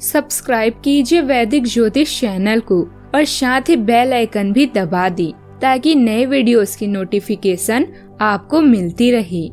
Subscribe कीजिए वैदिक ज्योतिष चैनल को और साथ ही बेल आइकन भी दबा दी ताकि नए वीडियोस की नोटिफिकेशन आपको मिलती रहे।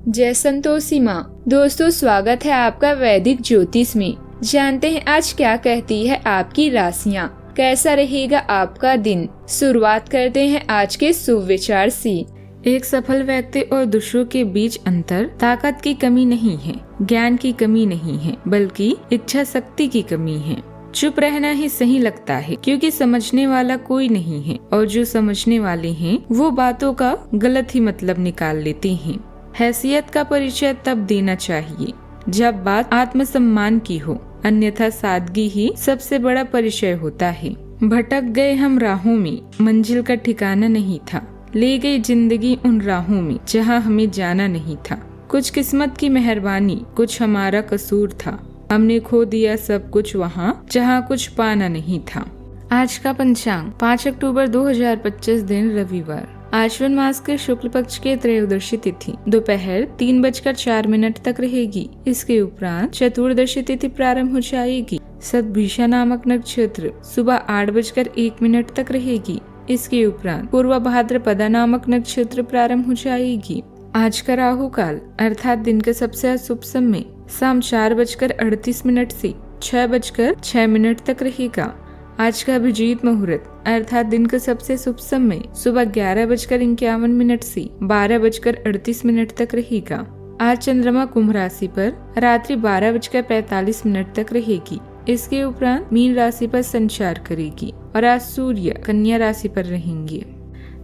जय संतोषी माँ। दोस्तों, स्वागत है आपका वैदिक ज्योतिष में। जानते हैं आज क्या कहती है आपकी राशियाँ, कैसा रहेगा आपका दिन। शुरुआत करते हैं आज के शुभ विचार से। एक सफल व्यक्ति और दूसरों के बीच अंतर ताकत की कमी नहीं है, ज्ञान की कमी नहीं है, बल्कि इच्छा शक्ति की कमी है। चुप रहना ही सही लगता है क्योंकि समझने वाला कोई नहीं है और जो समझने वाले हैं वो बातों का गलत ही मतलब निकाल लेते हैं। हैसियत का परिचय तब देना चाहिए जब बात आत्मसम्मान की हो, अन्यथा सादगी ही सबसे बड़ा परिचय होता है। भटक गए हम राहों में, मंजिल का ठिकाना नहीं था, ले गई जिंदगी उन राहों में जहाँ हमें जाना नहीं था। कुछ किस्मत की मेहरबानी, कुछ हमारा कसूर था, हमने खो दिया सब कुछ वहाँ जहाँ कुछ पाना नहीं था। आज का पंचांग 5 अक्टूबर 2025 दिन रविवार। आश्विन मास के शुक्ल पक्ष के त्रयोदशी तिथि दोपहर 3:04 तक रहेगी। इसके उपरांत चतुर्दशी तिथि प्रारंभ हो जाएगी। सतभिषा नामक नक्षत्र सुबह 8:01 तक रहेगी। इसके उपरांत पूर्व भाद्रपदा नामक नक्षत्र प्रारंभ हो जाएगी। आज का राहु काल अर्थात दिन के सबसे अशुभ समय शाम 4:38 से 6:06 तक रहेगा। आज का अभिजीत मुहूर्त अर्थात दिन का सबसे शुभ समय सुबह 11:51 से 12:38 तक रहेगा। आज चंद्रमा कुंभ राशि पर रात्रि 12:45 तक रहेगी। इसके उपरांत मीन राशि पर संचार करेगी और आज सूर्य कन्या राशि पर रहेंगे।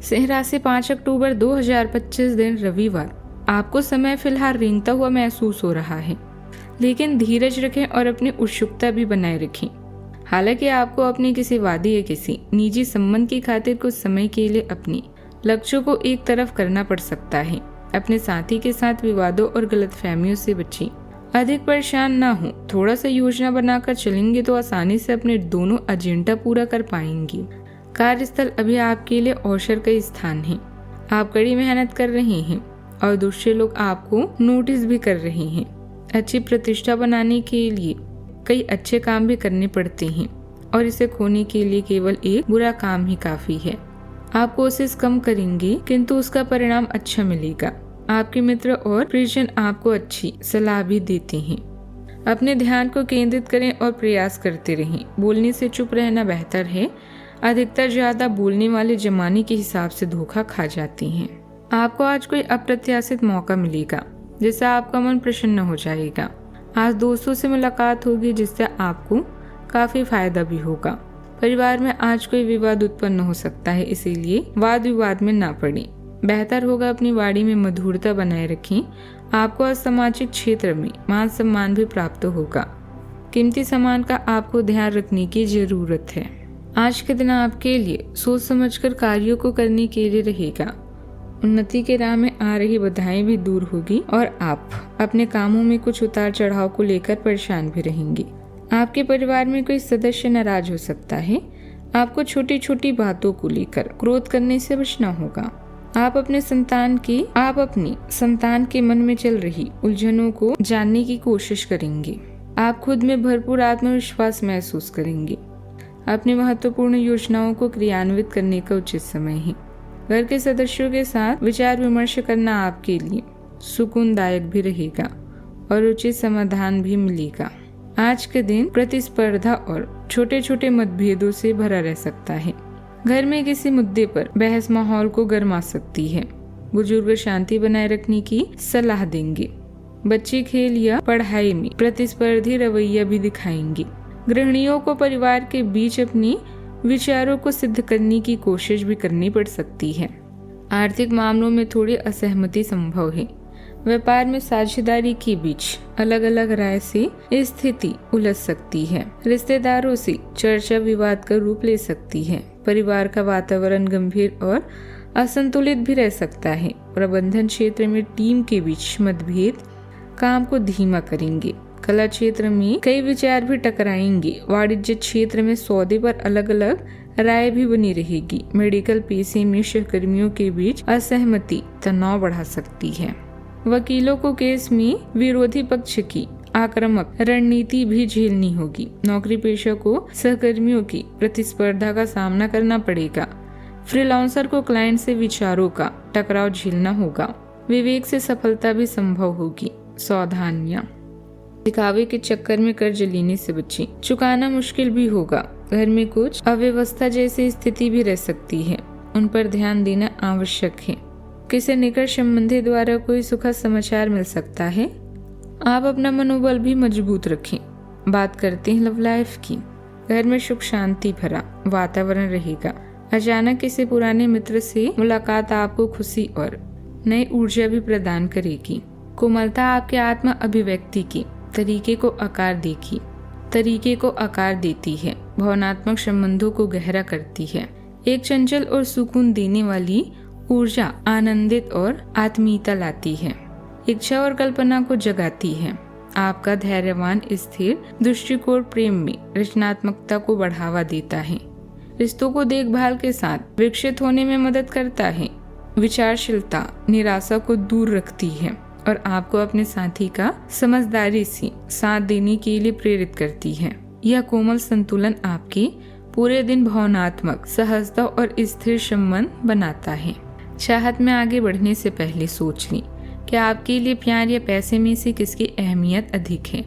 सिंह राशि 5 अक्टूबर 2025 दिन रविवार। आपको समय फिलहाल रेंगता हुआ महसूस हो रहा है, लेकिन धीरज रखें और अपनी उत्सुकता भी बनाए रखें। हालांकि आपको अपने किसी वादे या किसी निजी संबंध की खातिर कुछ समय के लिए अपने लक्ष्यों को एक तरफ करना पड़ सकता है। अपने साथी के साथ विवादों और गलतफहमियों से बचें। अधिक परेशान ना हो, थोड़ा सा योजना बनाकर चलेंगे तो आसानी से अपने दोनों एजेंडा पूरा कर पाएंगे। कार्यस्थल अभी आपके लिए अवसर का स्थान है। आप कड़ी मेहनत कर रहे हैं और दूसरे लोग आपको नोटिस भी कर रहे हैं। अच्छी प्रतिष्ठा बनाने के लिए कई अच्छे काम भी करने पड़ते हैं और इसे खोने के लिए केवल एक बुरा काम ही काफी है। आप कोशिश कम करेंगे किंतु उसका परिणाम अच्छा मिलेगा। आपके मित्र और परिजन आपको अच्छी सलाह भी देते हैं। अपने ध्यान को केंद्रित करें और प्रयास करते रहें। बोलने से चुप रहना बेहतर है। अधिकतर ज्यादा बोलने वाले जमाने के हिसाब से धोखा खा जाते हैं। आपको आज कोई अप्रत्याशित मौका मिलेगा जिससे आपका मन प्रसन्न हो जाएगा। आज दोस्तों से मुलाकात होगी जिससे आपको काफी फायदा भी होगा। परिवार में आज कोई विवाद उत्पन्न हो सकता है, इसीलिए वाद विवाद में ना पड़े। बेहतर होगा अपनी वाणी में मधुरता बनाए रखें। आपको आज सामाजिक क्षेत्र में मान सम्मान भी प्राप्त होगा। कीमती सामान का आपको ध्यान रखने की जरूरत है। आज के दिन आपके लिए सोच समझकर कार्यों को करने के लिए रहेगा। उन्नति के राह में आ रही बाधाएं भी दूर होगी और आप अपने कामों में कुछ उतार चढ़ाव को लेकर परेशान भी रहेंगे। आपके परिवार में कोई सदस्य नाराज हो सकता है। आपको छोटी छोटी बातों को लेकर क्रोध करने से बचना होगा। आप अपने संतान के मन में चल रही उलझनों को जानने की कोशिश करेंगे। आप खुद में भरपूर आत्मविश्वास महसूस करेंगे। अपनी महत्वपूर्ण योजनाओं को क्रियान्वित करने का उचित समय है। घर के सदस्यों के साथ विचार विमर्श करना आपके लिए सुकूनदायक भी रहेगा और उचित समाधान भी मिलेगा। आज के दिन प्रतिस्पर्धा और छोटे छोटे मतभेदों से भरा रह सकता है। घर में किसी मुद्दे पर बहस माहौल को गरमा सकती है। बुजुर्ग शांति बनाए रखने की सलाह देंगे। बच्चे खेल या पढ़ाई में प्रतिस्पर्धी रवैया भी दिखाएंगे। गृहिणियों को परिवार के बीच अपनी विचारों को सिद्ध करने की कोशिश भी करनी पड़ सकती है। आर्थिक मामलों में थोड़ी असहमति संभव है। व्यापार में साझेदारी के बीच अलग अलग राय से स्थिति उलझ सकती है। रिश्तेदारों से चर्चा विवाद का रूप ले सकती है। परिवार का वातावरण गंभीर और असंतुलित भी रह सकता है। प्रबंधन क्षेत्र में टीम के बीच मतभेद काम को धीमा करेंगे। कला क्षेत्र में कई विचार भी टकराएंगे। वाणिज्य क्षेत्र में सौदे पर अलग अलग राय भी बनी रहेगी। मेडिकल पेशे में सहकर्मियों के बीच असहमति तनाव बढ़ा सकती है। वकीलों को केस में विरोधी पक्ष की आक्रामक रणनीति भी झेलनी होगी। नौकरी पेशा को सहकर्मियों की प्रतिस्पर्धा का सामना करना पड़ेगा। फ्रीलांसर को क्लाइंट से विचारों का टकराव झेलना होगा। विवेक से सफलता भी संभव होगी। सावधानियां, दिखावे के चक्कर में कर्ज लेने से बचें। चुकाना मुश्किल भी होगा। घर में कुछ अव्यवस्था जैसी स्थिति भी रह सकती है, उन पर ध्यान देना आवश्यक है। किसी निकट संबंधी द्वारा कोई सुखद समाचार मिल सकता है। आप अपना मनोबल भी मजबूत रखें। बात करते हैं लव लाइफ की। घर में सुख शांति भरा वातावरण रहेगा। अचानक किसी पुराने मित्र से मुलाकात आपको खुशी और नई ऊर्जा भी प्रदान करेगी। कोमलता आपके आत्म अभिव्यक्ति की तरीके को आकार देती है। भावनात्मक संबंधों को गहरा करती है। एक चंचल और सुकून देने वाली ऊर्जा आनंदित और आत्मीयता लाती है। इच्छा और कल्पना को जगाती है। आपका धैर्यवान स्थिर दृष्टिकोण प्रेम में रचनात्मकता को बढ़ावा देता है। रिश्तों को देखभाल के साथ विकसित होने में मदद करता है। विचारशीलता निराशा को दूर रखती है और आपको अपने साथी का समझदारी से साथ देने के लिए प्रेरित करती है। यह कोमल संतुलन आपके पूरे दिन भावनात्मक सहजता और स्थिर संबंध बनाता है। चाहत में आगे बढ़ने से पहले सोच लें कि आपके लिए प्यार या पैसे में से किसकी अहमियत अधिक है।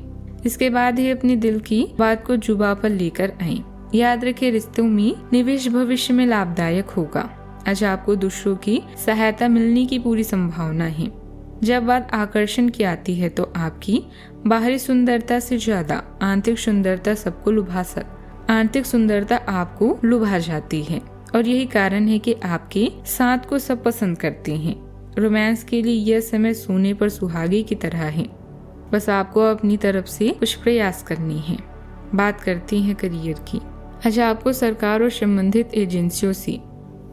इसके बाद ही अपने दिल की बात को जुबान पर लेकर आएं। याद रखें, रिश्तों में निवेश भविष्य में लाभदायक होगा। आज आपको दूसरों की सहायता मिलने की पूरी संभावना है। जब बात आकर्षण की आती है तो आपकी बाहरी सुंदरता से ज्यादा आंतरिक सुंदरता आपको लुभा जाती है और यही कारण है कि आपके साथ को सब पसंद करते हैं। रोमांस के लिए यह समय सोने पर सुहागे की तरह है। बस आपको अपनी तरफ से कुछ प्रयास करनी है। बात करते हैं करियर की। आज आपको सरकार और संबंधित एजेंसियों से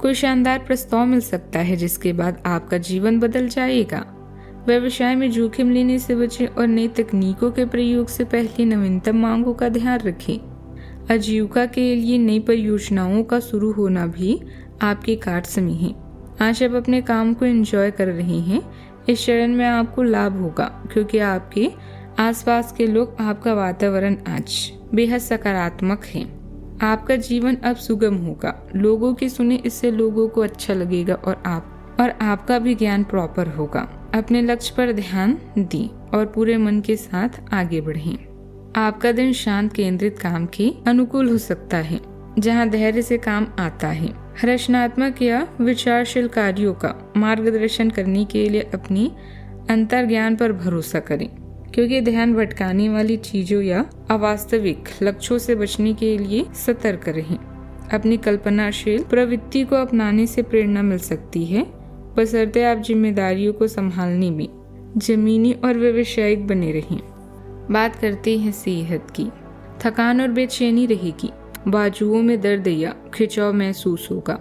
कोई शानदार प्रस्ताव मिल सकता है, जिसके बाद आपका जीवन बदल जाएगा। व्यवसाय में जोखिम लेने से बचें और नई तकनीकों के प्रयोग से पहले नवीनतम मांगों का ध्यान रखें। आजीविका के लिए नई परियोजनाओं का शुरू होना भी आपके कार्य में है। आज आप अपने काम को एंजॉय कर रहे हैं। इस चरण में आपको लाभ होगा क्योंकि आपके आसपास के लोग, आपका वातावरण आज बेहद सकारात्मक है। आपका जीवन अब सुगम होगा। लोगों की सुने, इससे लोगों को अच्छा लगेगा और आपका भी ज्ञान प्रॉपर होगा। अपने लक्ष्य पर ध्यान दें और पूरे मन के साथ आगे बढ़ें। आपका दिन शांत केंद्रित काम के अनुकूल हो सकता है, जहां धैर्य से काम आता है। रचनात्मक या विचारशील कार्यों का मार्गदर्शन करने के लिए अपनी अंतर्ज्ञान पर भरोसा करें, क्योंकि ध्यान भटकाने वाली चीजों या अवास्तविक लक्ष्यों से बचने के लिए सतर्क रहें। अपनी कल्पनाशील प्रवृत्ति को अपनाने से प्रेरणा मिल सकती है, बशर्ते आप जिम्मेदारियों को संभालने में जमीनी और व्यावसायिक बने रहें। बात करते हैं सेहत की। थकान और बेचैनी रहेगी। बाजुओं में दर्द या खिंचाव महसूस होगा।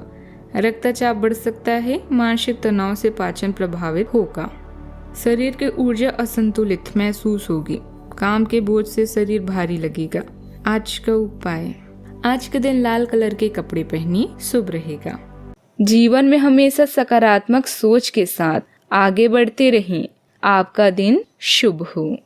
रक्तचाप बढ़ सकता है। मानसिक तनाव से पाचन प्रभावित होगा। शरीर की ऊर्जा असंतुलित महसूस होगी। काम के बोझ से शरीर भारी लगेगा। आज का उपाय, आज के दिन लाल कलर के कपड़े पहने शुभ रहेगा। जीवन में हमेशा सकारात्मक सोच के साथ आगे बढ़ते रहें। आपका दिन शुभ हो।